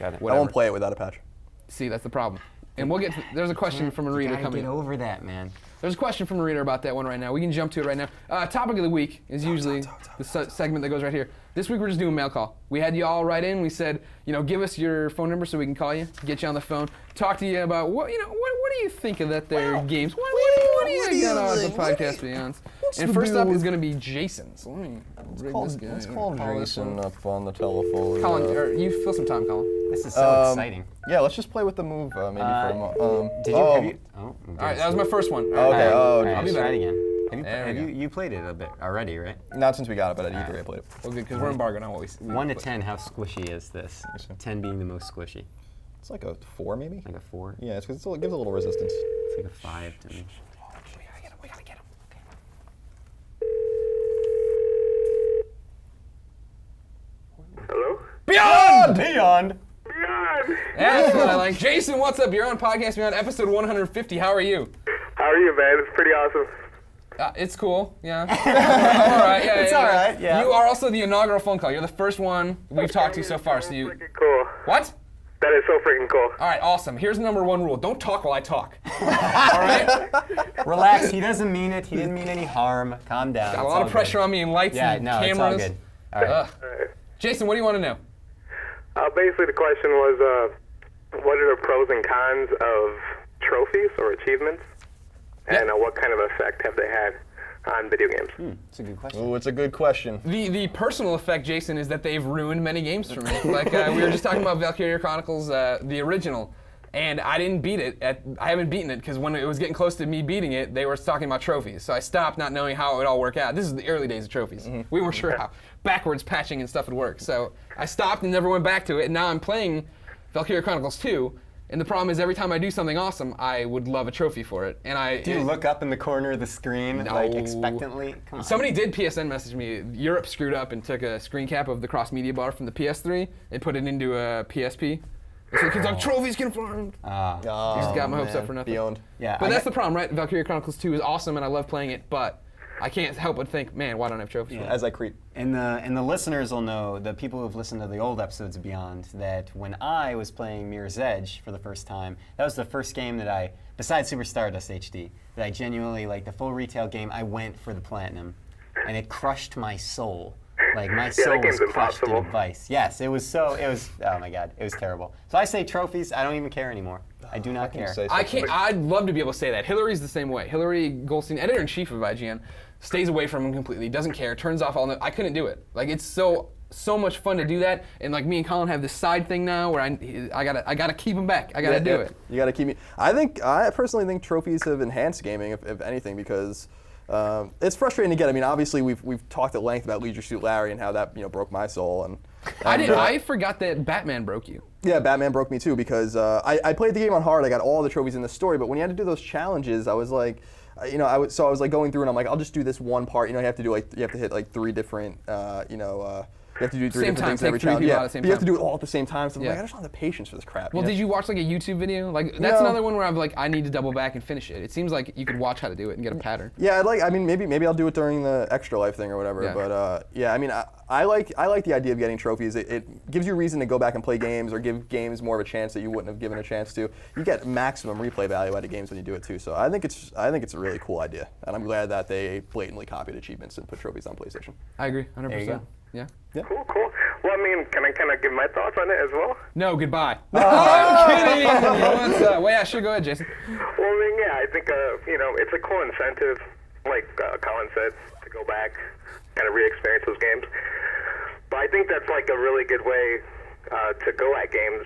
Got it. I won't play it without a patch. See, that's the problem. And we'll get to, there's a question from a reader coming. Get over that, man. There's a question from a reader about that one right now. We can jump to it right now. Topic of the week is usually the segment that goes right here. This week we're just doing mail call. We had you all write in. We said, give us your phone number so we can call you, get you on the phone, talk to you about what do you think of their games? What do you got on the podcast Beyonds? And first up is going to be Jason. So let me rig this guy. Let's call Jason up on the telephone. Colin, you fill some time, Colin. This is so exciting. Yeah, let's just play with the move maybe for a moment. Did you? Have you? Oh, all right, that was my first one. Okay. I'll be try back. it again. You played it a bit already, right? Not since we got it, but at E3 I played it. Well, good, because we're embargoed on what we 1 to 10, how squishy is this? 10 being the most squishy. It's like a 4 maybe? Like a 4? Yeah, it's because it gives a little resistance. It's like a 5 to me. We gotta get him. Hello? Beyond! Beyond! That's what I like. Jason, what's up? You're on Podcast Beyond, episode 150. How are you? How are you, man? It's pretty awesome. It's cool, yeah. All right, yeah. It's all right, yeah. You are also the inaugural phone call. You're the first one we've talked to so far. So you. Freaking cool. What? That is so freaking cool. All right, awesome. Here's number one rule: don't talk while I talk. All right. Relax. He doesn't mean it. He didn't mean any harm. Calm down. Got a lot of pressure on me and lights and cameras. It's all good. All right. All right. Jason, what do you want to know? Basically, the question was, what are the pros and cons of trophies or achievements, and what kind of effect have they had on video games? That's a good question. Oh, it's a good question. The personal effect, Jason, is that they've ruined many games for me. Like we were just talking about Valkyria Chronicles, the original, and I didn't beat it. I haven't beaten it because when it was getting close to me beating it, they were talking about trophies. So I stopped, not knowing how it would all work out. This is the early days of trophies. We weren't sure how backwards patching and stuff would work. So I stopped and never went back to it. And now I'm playing Valkyria Chronicles 2. And the problem is, every time I do something awesome, I would love a trophy for it. And Do you look up in the corner of the screen, like expectantly? Come on. Somebody did PSN message me. Europe screwed up and took a screen cap of the cross media bar from the PS3 and put it into a PSP. It's like trophies confirmed. Just got my hopes up for nothing. Beyond. Yeah. But that's the problem, right? Valkyria Chronicles 2 is awesome, and I love playing it, but I can't help but think, man, why don't I have trophies? As I creep. And the listeners will know, the people who have listened to the old episodes of Beyond, that when I was playing Mirror's Edge for the first time, that was the first game that I, besides Super Stardust HD, that I genuinely, like the full retail game, I went for the platinum. And it crushed my soul. Like my soul was crushed in a vice. Yes, oh my God, it was terrible. So I say trophies, I don't even care anymore. I do not care. I'd love to be able to say that. Hillary's the same way. Hillary Goldstein, editor-in-chief of IGN, stays away from him completely, doesn't care, turns off all. I couldn't do it. Like it's so much fun to do that, and like me and Colin have this side thing now where I gotta keep him back. I gotta do it. You gotta keep me. I personally think trophies have enhanced gaming, if anything, because it's frustrating to get. I mean, obviously we've talked at length about Leisure Suit Larry and how that broke my soul, and I forgot that Batman broke you. Yeah, Batman broke me too because I played the game on hard. I got all the trophies in the story, but when you had to do those challenges, I was like, I was like going through and I'm like, I'll just do this one part. You have to hit like 3 different, you have to do 3 different things in every challenge. Yeah, but you have to do it all at the same time. So I'm like, I just don't have the patience for this crap. Well, did you watch like a YouTube video? Like that's another one where I'm like, I need to double back and finish it. It seems like you could watch how to do it and get a pattern. Yeah, maybe I'll do it during the Extra Life thing or whatever. Yeah. But I like the idea of getting trophies. It gives you a reason to go back and play games or give games more of a chance that you wouldn't have given a chance to. You get maximum replay value out of games when you do it too. So I think it's a really cool idea, and I'm glad that they blatantly copied achievements and put trophies on PlayStation. I agree, 100%. There you go. Yeah. Cool. Well, I mean, can I give my thoughts on it as well? No, goodbye. I'm kidding. Well, yeah, sure. Go ahead, Jason. Well, I mean, yeah, I think it's a cool incentive, like Colin said, to go back, kind of re-experience those games. But I think that's like a really good way to go at games,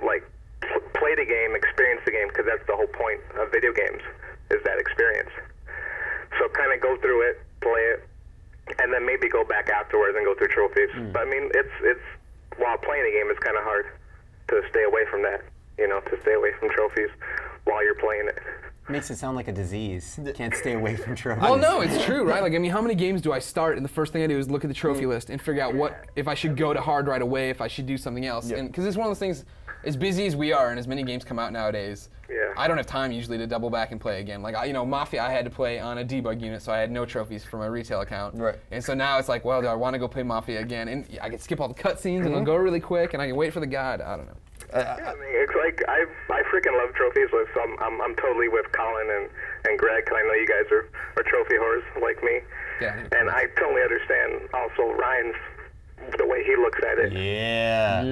like play the game, experience the game, because that's the whole point of video games, is that experience. So kind of go through it, play it, and then maybe go back afterwards and go through trophies. But I mean, it's while playing a game, it's kind of hard to stay away from that, to stay away from trophies while you're playing it. Makes it sound like a disease. Can't stay away from trophies. Well, no, it's true, right? Like, I mean, how many games do I start and the first thing I do is look at the trophy list and figure out if I should go to hard right away, if I should do something else. And because it's one of those things, as busy as we are and as many games come out nowadays, I don't have time usually to double back and play a game. Like, Mafia I had to play on a debug unit, so I had no trophies for my retail account. Right. And so now it's like, well, do I want to go play Mafia again? And I can skip all the cutscenes and it'll go really quick and I can wait for the guide. I don't know. I mean, it's like I freaking love trophies, so I'm totally with Colin and Greg. 'Cause I know you guys are trophy whores like me, and I totally understand also Ryan's the way he looks at it. Yeah.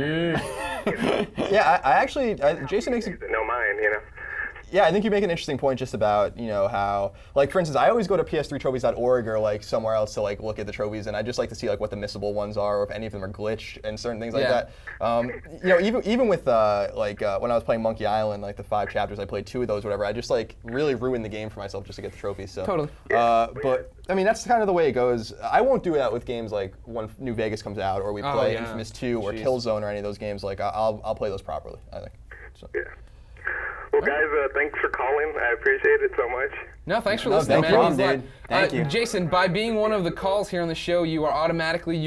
Yeah, I actually, Jason makes it. No mind, you know. Yeah, I think you make an interesting point just about, how, like, for instance, I always go to ps3trophies.org or, like, somewhere else to, like, look at the trophies, and I just like to see, like, what the missable ones are, or if any of them are glitched, and certain things like that. Even with, when I was playing Monkey Island, like, the 5 chapters, I played 2 of those, whatever, I just, like, really ruined the game for myself just to get the trophies, so. Totally. But, I mean, that's kind of the way it goes. I won't do that with games like when New Vegas comes out, or we play Infamous 2, or Killzone, or any of those games. Like, I'll play those properly, I think. So. Yeah. Well, guys, thanks for calling. I appreciate it so much. No, thanks for listening, no man. problem, dude. Thank you. Jason, by being one of the calls here on the show, you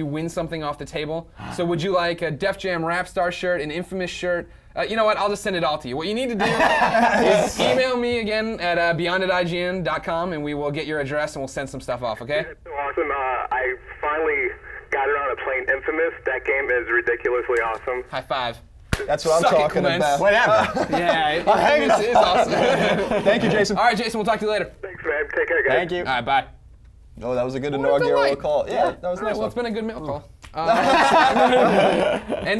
win something off the table. So would you like a Def Jam Rap Star shirt, an Infamous shirt? You know what? I'll just send it all to you. What you need to do is email me again at beyond@ign.com, and we will get your address and we'll send some stuff off, okay? That's so awesome. I finally got around to playing Infamous. That game is ridiculously awesome. High five. That's what Suck I'm it, talking Clements. about. Whatever. Yeah, Infamous is awesome. Thank you, Jason. All right, Jason, we'll talk to you later. Thanks, man. Take care, guys. Thank you. All right, bye. Oh, that was a good What a inaugural delight. call. Yeah, that was All right, nice. well, it's been a good mail call. And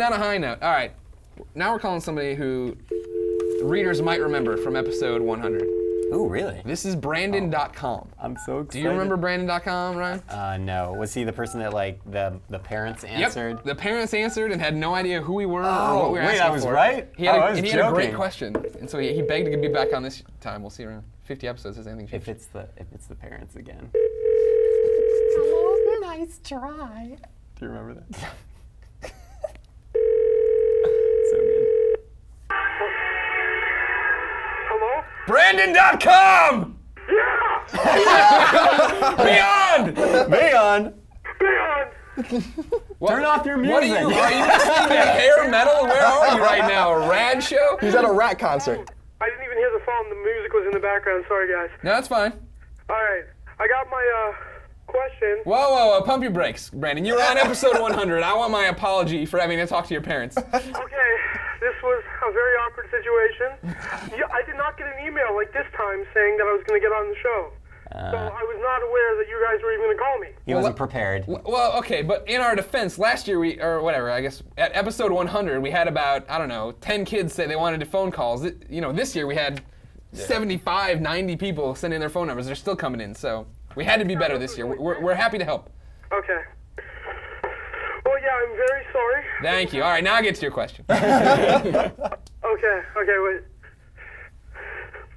on a high note. All right, now we're calling somebody who readers might remember from episode 100. Ooh, really? This is Brandon.com. I'm so excited. Do you remember Brandon.com, Ryan? No. Was he the person that, like, the parents answered? Yep. The parents answered and had no idea who we were or what we were wait, asking I was for. right? He had, I was and he had a great joking. question, and so he begged to be back on this time. We'll see around 50 episodes. Has anything changed? If it's the parents again. Hello, nice try. Do you remember that? So good. Hello? Brandon.com! Yeah! Beyond! Beyond! Beyond! Turn off your music. What are you listening to hair metal? Where are you right now? A rad show? He's at a rat concert. I didn't even hear the phone. The music was in the background. Sorry, guys. No, that's fine. All right. I got my question. Whoa, pump your brakes, Brandon. You were on episode 100. I want my apology for having to talk to your parents. Okay. This was a very awkward situation. I did not get an email like this time saying that I was going to get on the show. So I was not aware that you guys were even going to call me. He wasn't prepared. Well, okay, but in our defense, last year I guess, at episode 100, we had about, 10 kids say they wanted phone calls. This year we had 75, 90 people sending their phone numbers. They're still coming in, so we had to be better this year. We're happy to help. Okay. Well, yeah, I'm very sorry. Thank you. All right, now I get to your question. Okay, wait.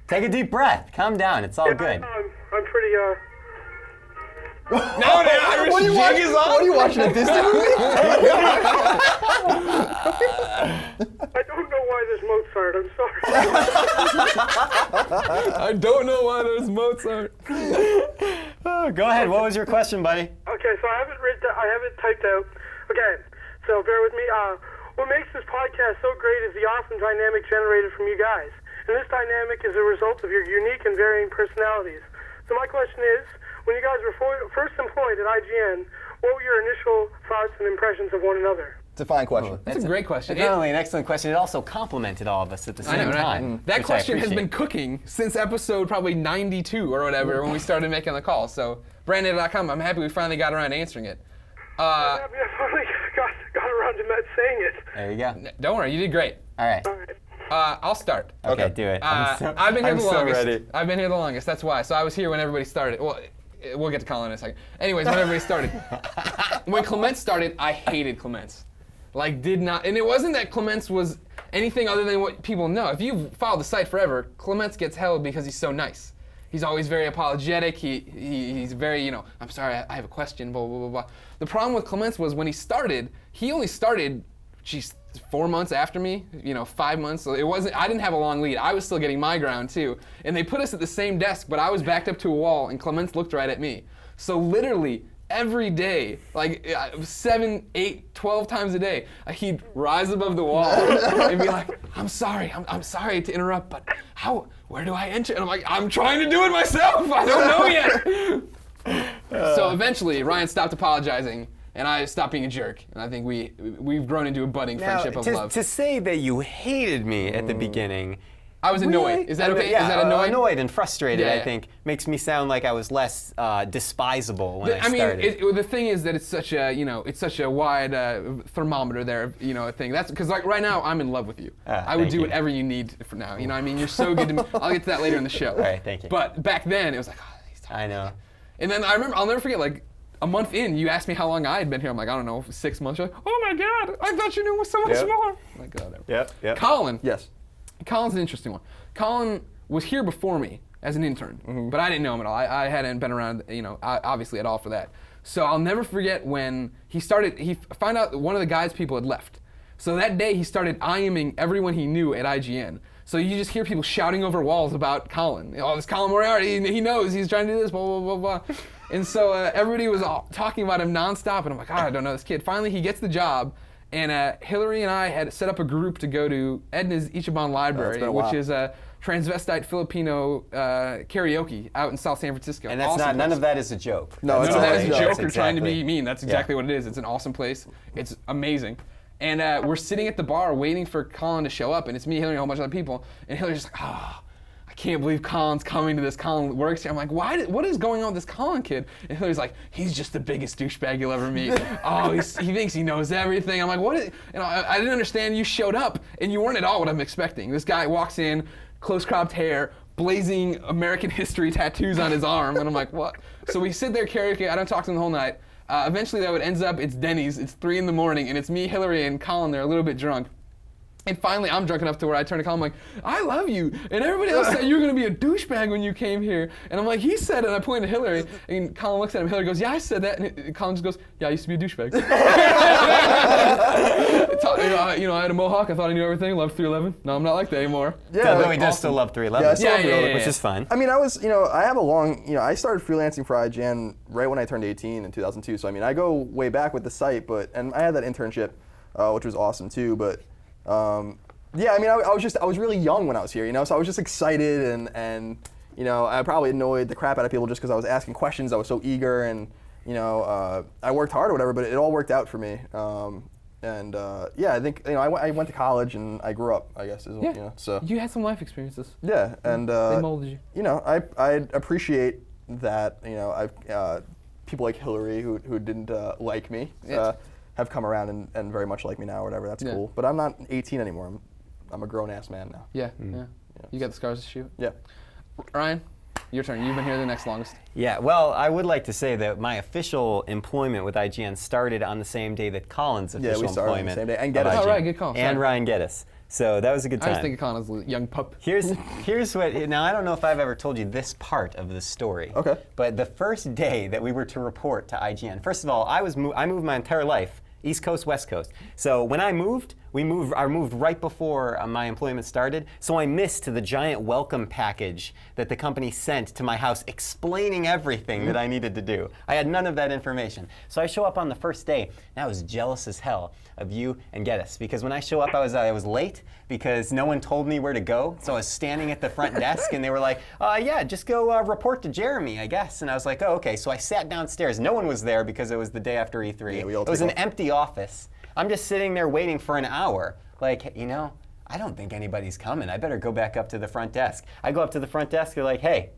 Take a deep breath. Calm down. It's all good. I'm pretty, Now the Irish What are you jig watching? is on. What are you watching? A Disney movie? I don't know why there's Mozart. I'm sorry. I don't know why there's Mozart. Oh, go ahead. What was your question, buddy? Okay, so I have it typed out. Okay, so bear with me. What makes this podcast so great is the awesome dynamic generated from you guys. And this dynamic is a result of your unique and varying personalities. So my question is, when you guys were first employed at IGN, what were your initial thoughts and impressions of one another? It's a fine question. That's a great question. It's not only an excellent question, it also complimented all of us at the same time. That which I question has been appreciate. cooking since episode probably 92 or whatever when we started making the call. So, Brandon.com, I'm happy we finally got around to answering it. I finally got around to saying it. There you go. Don't worry, you did great. All right. All right. I'll start. Okay, do it. I've been here I'm the so longest. ready. I've been here the longest. That's why. So I was here when everybody started. Well, we'll get to Colin in a second. Anyways, when everybody started. When Clements started, I hated Clements. Did not. And it wasn't that Clements was anything other than what people know. If you've followed the site forever, Clements gets held because he's so nice. He's always very apologetic. He's very, I'm sorry, I have a question, blah, blah, blah, blah. The problem with Clements was when he only started, 4 months after me, 5 months. So I didn't have a long lead. I was still getting my ground too. And they put us at the same desk, but I was backed up to a wall and Clements looked right at me. So literally every day, 7, 8, 12 times a day, he'd rise above the wall and be like, I'm sorry to interrupt, but where do I enter? And I'm like, I'm trying to do it myself. I don't know yet. So eventually Ryan stopped apologizing. and I stopped being a jerk. And I think we've grown into a budding friendship of love. To say that you hated me at the beginning. I was annoyed. Really? Is that okay? Yeah, Is that annoyed? Annoyed and frustrated, Yeah. I think, makes me sound like I was less despisable when I started. The thing is that it's such a wide thermometer there, thing. That's because like right now I'm in love with you. I would thank do you. whatever you need for now. You know what I mean? You're so good to me. I'll get to that later in the show. All right, thank you. But back then it was like, oh, he's talking. I know. And then I remember, I'll never forget, like a month in, you asked me how long I had been here. I'm like, I don't know, 6 months. You're like, oh my God, I thought you knew so much Yep. more. I'm like, oh, whatever. Yep. Colin. Yes. Colin's an interesting one. Colin was here before me as an intern, but I didn't know him at all. I hadn't been around, obviously at all for that. So I'll never forget when he found out that one of the guys' people had left. So that day he started IMing everyone he knew at IGN. So you just hear people shouting over walls about Colin. Oh, this Colin Moriarty, he knows, he's trying to do this, blah, blah, blah, blah. And so everybody was all talking about him nonstop, and I'm like, I don't know this kid. Finally, he gets the job, and Hillary and I had set up a group to go to Edna's Ichiban Library, which is a transvestite Filipino karaoke out in South San Francisco. And that's Awesome none place. of that is a joke. No, None it's of that all is a right. joke That's or trying to be exactly- mean. That's exactly what it is. It's an awesome place. It's amazing. And we're sitting at the bar waiting for Colin to show up, and it's me, Hillary, and a whole bunch of other people. And Hillary's just like, I can't believe Colin's coming to this. Colin works here. I'm like, what is going on with this Colin kid? And Hillary's like, he's just the biggest douchebag you'll ever meet. He thinks he knows everything. I'm like, what is, I didn't understand. You showed up, and you weren't at all what I'm expecting. This guy walks in, close cropped hair, blazing American history tattoos on his arm, and I'm like, what? So we sit there karaoke. I don't talk to him the whole night. Eventually, though, it ends up, it's Denny's. It's 3 in the morning, and it's me, Hillary, and Colin there, a little bit drunk. And finally, I'm drunk enough to where I turn to Colin, I'm like, I love you. And everybody else said you were going to be a douchebag when you came here. And I'm like, he said it, and I pointed to Hillary. And Colin looks at him. Hillary goes, yeah, I said that. And Colin just goes, yeah, I used to be a douchebag. I had a mohawk. I thought I knew everything. Loved 311. No, I'm not like that anymore. Yeah, Although he does still love 311, Yeah, I still love 311, which is fun. I mean, I have a long, I started freelancing for IGN right when I turned 18 in 2002. So, I mean, I go way back with the site, and I had that internship, which was awesome too. But, yeah, I mean, I was really young when I was here, so I was just excited and I probably annoyed the crap out of people just because I was asking questions. I was so eager and, I worked hard or whatever, but it all worked out for me. Yeah, I think, I went to college and I grew up, I guess, so. You had some life experiences. Yeah, and they molded you. I appreciate that. People like Hillary who didn't like me have come around and very much like me now or whatever. That's cool. But I'm not 18 anymore. I'm a grown ass man now. Yeah. You got the scars to shoot. Yeah. Ryan, your turn. You've been here the next longest. Yeah, well, I would like to say that my official employment with IGN started on the same day that Colin's official we started on the employment. same day. And of Geddes. IGN. Oh, right, good call. And Sorry. Ryan Geddes. So that was a good time. I was thinking Colin as a young pup. Here's what, now I don't know if I've ever told you this part of the story. Okay. But the first day that we were to report to IGN, first of all, I moved my entire life, East Coast, West Coast. So when I moved, I moved right before my employment started, so I missed the giant welcome package that the company sent to my house explaining everything that I needed to do. I had none of that information. So I show up on the first day, and I was jealous as hell of you and Geddes, because when I show up, I was late because no one told me where to go. So I was standing at the front desk, and they were like, yeah, just go report to Jeremy, I guess. And I was like, oh, okay. So I sat downstairs. No one was there because it was the day after E3. Yeah, we all it was take an empty office. I'm just sitting there waiting for an hour. Like, I don't think anybody's coming. I better go back up to the front desk. I go up to the front desk. They're like, hey,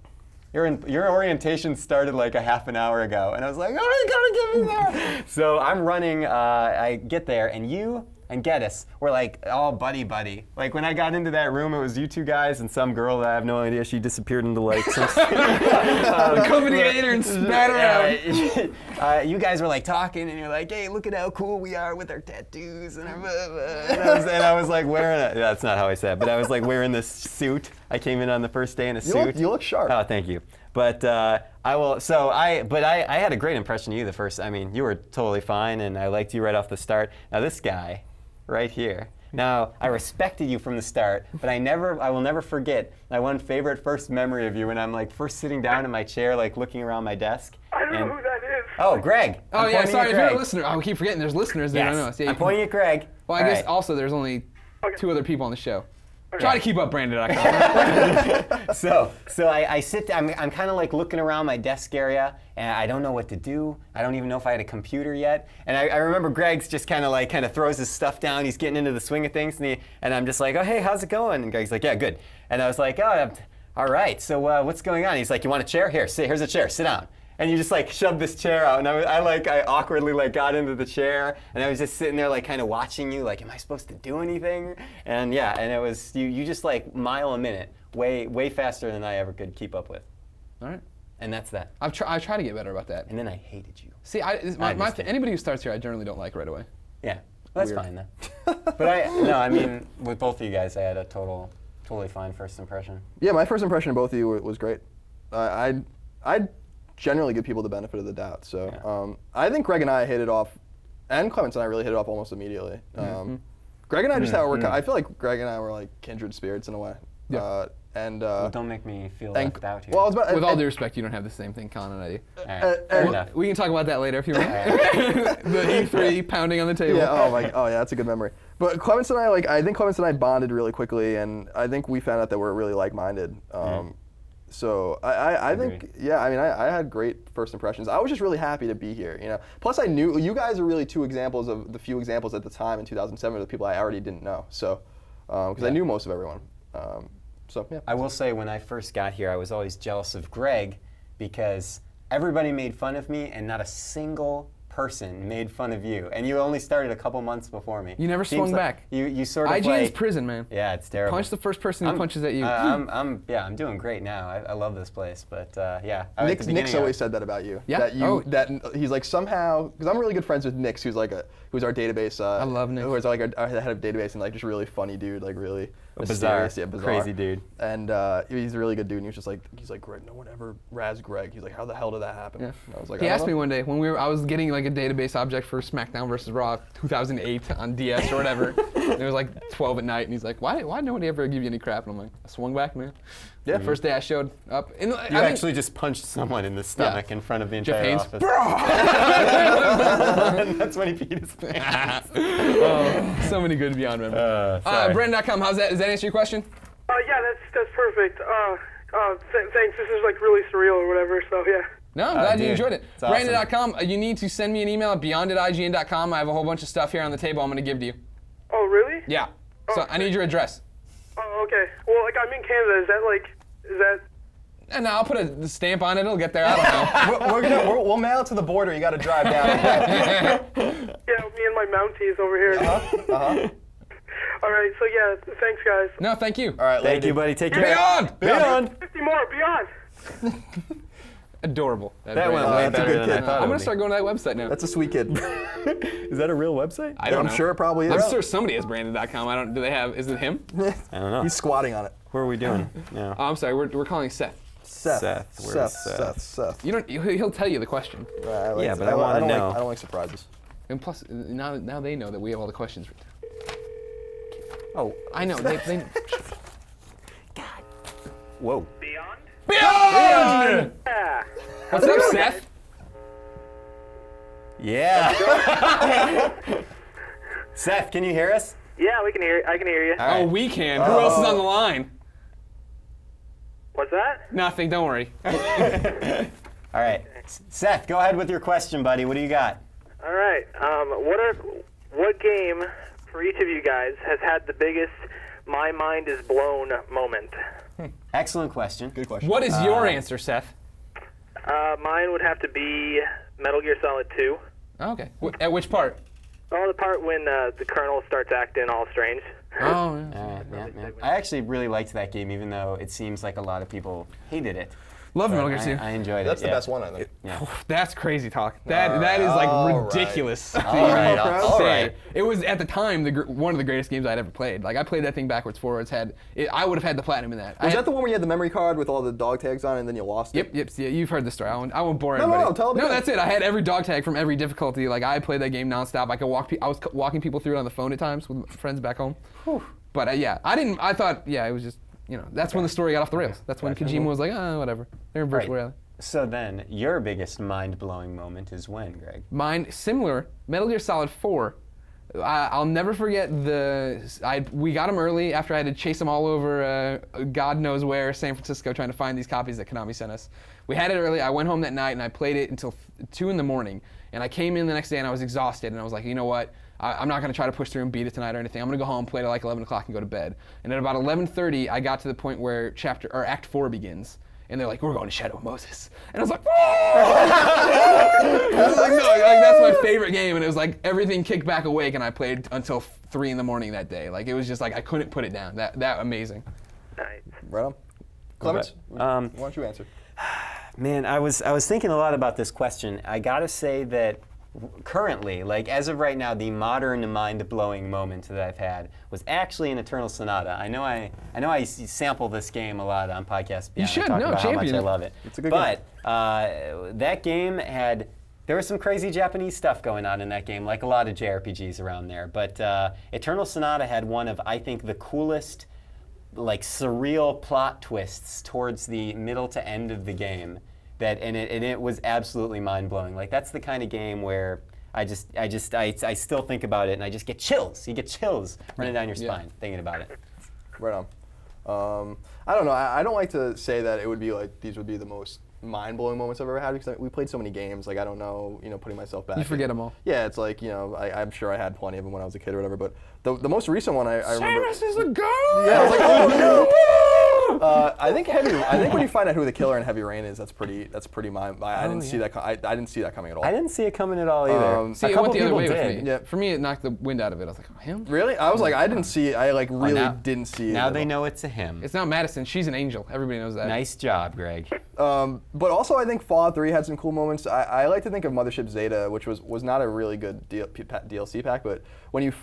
your orientation started like a half an hour ago. And I was like, oh, you gotta get me there. So I'm running. I get there, and you and Geddes were like all buddy. Like when I got into that room, it was you two guys and some girl that I have no idea. She disappeared into like some Company ate her and spat her out. You guys were like talking, and you're like, hey, look at how cool we are with our tattoos and our blah, blah. And I was like wearing that's not how I said it, but I was like wearing this suit. I came in on the first day in a suit. You look sharp. Oh, thank you. But I had a great impression of you the first. I mean, you were totally fine, and I liked you right off the start. Now this guy, right here. Now I respected you from the start, but I will never forget my one favorite first memory of you when I'm like first sitting down in my chair, like looking around my desk. I don't know who that is. Oh, Greg. Oh, I'm yeah, pointing sorry, at if you're a Greg. listener. I keep forgetting there's listeners that Yes. don't know us. Yeah, I'm pointing at Greg. Well, I All guess right. also there's only 2 other people on the show. Try to keep up, Brandon.com. So I sit. I'm kind of like looking around my desk area, and I don't know what to do. I don't even know if I had a computer yet. And I remember Greg's just kind of throws his stuff down. He's getting into the swing of things, and I'm just like, oh hey, how's it going? And Greg's like, yeah, good. And I was like, oh, all right. So what's going on? He's like, you want a chair? Here, here's a chair. Sit down. And you just like shoved this chair out, and I awkwardly like got into the chair, and I was just sitting there like kind of watching you, like, am I supposed to do anything? And yeah, and it was you just like mile a minute, way faster than I ever could keep up with. All right. And that's that. I try to get better about that. And then I hated you. See, anybody who starts here, I generally don't like right away. Yeah, well, that's fine then. But I mean, with both of you guys, I had a totally fine first impression. Yeah, my first impression of both of you was great. I generally give people the benefit of the doubt. So Yeah. I think Greg and I hit it off, and Clemens and I really hit it off almost immediately. Greg and I just I feel like Greg and I were like kindred spirits in a way. Yeah. Well, don't make me feel left out here. Well, I was about, With all due respect, you don't have the same thing Colin and I do. All right, fair enough. We can talk about that later if you want. The E3 pounding on the table. yeah, oh yeah, that's a good memory. But Clemens and I, I think Clemens and I bonded really quickly, and I think we found out that we're really like-minded. So I think, yeah, I mean, I had great first impressions. I was just really happy to be here, you know. Plus, I knew you guys are really two examples of the few examples at the time in 2007 of the people I already didn't know. So, because I knew most of everyone. So yeah. I will say, when I first got here, I was always jealous of Greg because everybody made fun of me, and not a single person made fun of you, and you only started a couple months before me. You never Seems swung like back. You sort of IGN's prison, man. Yeah, it's terrible. Punch the first person who punches at you. I'm doing great now. I love this place, but yeah. Nick's always said that about you. Yeah? That he's like somehow, because I'm really good friends with Nick, who's our database. I love Nick. Who's like our head of database and like just really funny dude, like really bizarre, mysterious, bizarre, crazy dude. And he's a really good dude. And he's like Greg. No one ever razz Greg. He's like, how the hell did that happen? Yeah. And I was like, He I don't asked know. me one day when I was getting like a database object for SmackDown vs. Raw 2008 on DS or whatever. And it was like 12 at night, and he's like, why nobody ever give you any crap? And I'm like, I swung back, man. Yeah. First day I showed up. And You actually just punched someone in the stomach in front of the Jeff entire Haynes. office. And that's when he peed his pants. So many good Beyond memories. Sorry. Brandon.com, does that answer your question? Yeah, that's perfect. Thanks. This is like really surreal or whatever. So yeah. No, I'm glad you dude, enjoyed it. it's awesome. Brandon.com, you need to send me an email at beyond@ign.com. I have a whole bunch of stuff here on the table I'm going to give to you. Oh really? Yeah. So I need your address. Oh okay. Well, like I'm in Canada. Is that? And I'll put a stamp on it. It'll get there. I don't know. we'll mail it to the border. You got to drive down. Yeah, me and my Mounties over here. All right. So yeah, thanks guys. No, thank you. All right, Thank you, buddy. Take care. Beyond! 50 more. Beyond. Adorable. That went way that's a better good than I kid. thought I'm it going would to start going to that website now. That's a sweet kid. Is that a real website? I don't I'm know. sure it probably is. I'm sure somebody has Brandon.com. Do they have? Is it him? I don't know. He's squatting on it. Who are we doing? Yeah. Oh, I'm sorry. We're calling Seth. Seth. Where's Seth. You don't. He'll tell you the question. Yeah, but I wanna don't know. I don't like surprises. And plus, now they know that we have all the questions. Oh, I know. They whoa. Beyond? Beyond! Yeah. What's up, Seth? Yeah. Seth, can you hear us? Yeah, we can hear. I can hear you. All right. Oh, we can. Who else is on the line? What's that? Nothing. Don't worry. All right. Seth, go ahead with your question, buddy. What do you got? All right. What game for each of you guys has had the biggest "my mind is blown" moment? Excellent question. Good question. What is your answer, Seth? Mine would have to be Metal Gear Solid 2. Oh, okay. At which part? Oh, the part when the Colonel starts acting all strange. Oh, Yeah. I actually really liked that game, even though it seems like a lot of people hated it. love But Metal Gear 2. I enjoyed it. That's the yeah. best one, I think. Yeah. That's crazy talk. That is like all right. ridiculous. to All right, even all say. right. It was at the time one of the greatest games I'd ever played. Like I played that thing backwards, forwards. I would have had the platinum in that. Was that the one where you had the memory card with all the dog tags on it and then you lost it? Yep. Yeah, you've heard the story. I won't bore No, everybody. tell them No, again. that's it. I had every dog tag from every difficulty. Like I played that game nonstop. I was walking people through it on the phone at times with friends back home. But yeah, I thought it was just that's when the story got off the rails. That's when Kojima was like, whatever. They're in virtual Right. reality. So then, your biggest mind-blowing moment is when, Greg? Mine, similar, Metal Gear Solid 4. I'll never forget we got them early after I had to chase them all over God knows where, San Francisco, trying to find these copies that Konami sent us. We had it early. I went home that night and I played it until 2 in the morning. And I came in the next day and I was exhausted. And I was like, you know what? I'm not going to try to push through and beat it tonight or anything. I'm going to go home, play till like 11 o'clock and go to bed. And at about 11:30, I got to the point where Act 4 begins. And they're like, we're going to Shadow of Moses. And I was like, I was like, no, like, that's my favorite game. And it was like everything kicked back awake and I played until 3 in the morning that day. Like it was just like, I couldn't put it down. That amazing. Nice. Right on. Clements, why don't you answer? Man, I was thinking a lot about this question. I gotta say that currently, like as of right now, the modern mind-blowing moment that I've had was actually an Eternal Sonata. I know I sample this game a lot on podcasts. You should, talk no, about champion. how much I love it. It's a good game. But that game there was some crazy Japanese stuff going on in that game, like a lot of JRPGs around there. But Eternal Sonata had one of, I think, the coolest, like surreal plot twists towards the middle to end of the game. It was absolutely mind-blowing. Like that's the kind of game where I still think about it and I just get chills. You get chills running down your spine thinking about it. Right on. I don't know. I don't like to say that it would be like these would be the most mind-blowing moments I've ever had because we played so many games. Like I don't know, putting myself back. You forget them all. Yeah, it's like I'm sure I had plenty of them when I was a kid or whatever. But the most recent one I remember. Samus is a girl. Yeah, I was like, oh no. I think when you find out who the killer in Heavy Rain is, that's pretty I didn't see that. I didn't see that coming at all. I didn't see it coming at all either. See, a it couple went the other people way did. with me. Yeah. For me, it knocked the wind out of it. I was like, oh, him? Really? I was like, I didn't see. I like really now- didn't see it. Now at they all. know it's a him. It's not Madison. She's an angel. Everybody knows that. Nice job, Greg. But also, I think Fallout 3 had some cool moments. I like to think of Mothership Zeta, which was not a really good DLC pack, but when you're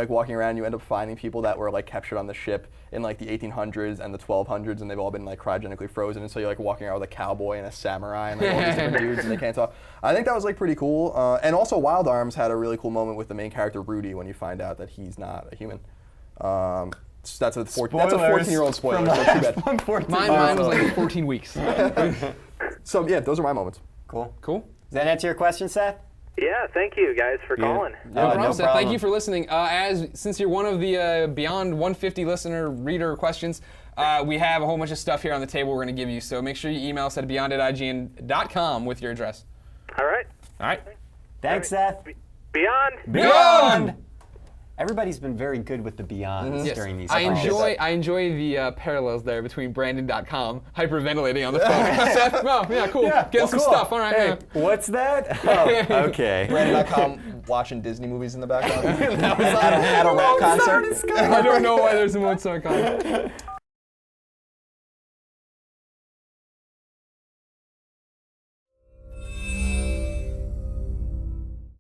like walking around, you end up finding people that were like captured on the ship in like the 1800s and the 1200s, and they've all been like cryogenically frozen, and so you're like walking around with a cowboy and a samurai and like all these different dudes, and they can't talk. I think that was like pretty cool. And also, Wild Arms had a really cool moment with the main character Rudy when you find out that he's not a human. That's a 14-year-old spoiler. So too bad. Mine was like 14 weeks. So yeah, those are my moments. Cool. Cool. Does that answer your question, Seth? Yeah, thank you guys for calling. No problem, Seth. Thank problem. you for listening. Since you're one of the Beyond 150 listener reader questions, we have a whole bunch of stuff here on the table we're going to give you. So make sure you email us at beyond@ign.com with your address. All right. All right. Thanks, Seth. Beyond. Beyond! Everybody's been very good with the Beyonds Yes. during these I calls. enjoy the parallels there between Brandon.com hyperventilating on the phone. Seth, oh, yeah, cool. Getting some cool. stuff. All right. Hey, Yeah. what's that? Oh, okay. Brandon.com watching Disney movies in the background at a rap concert. I don't know why there's a Mozart comment.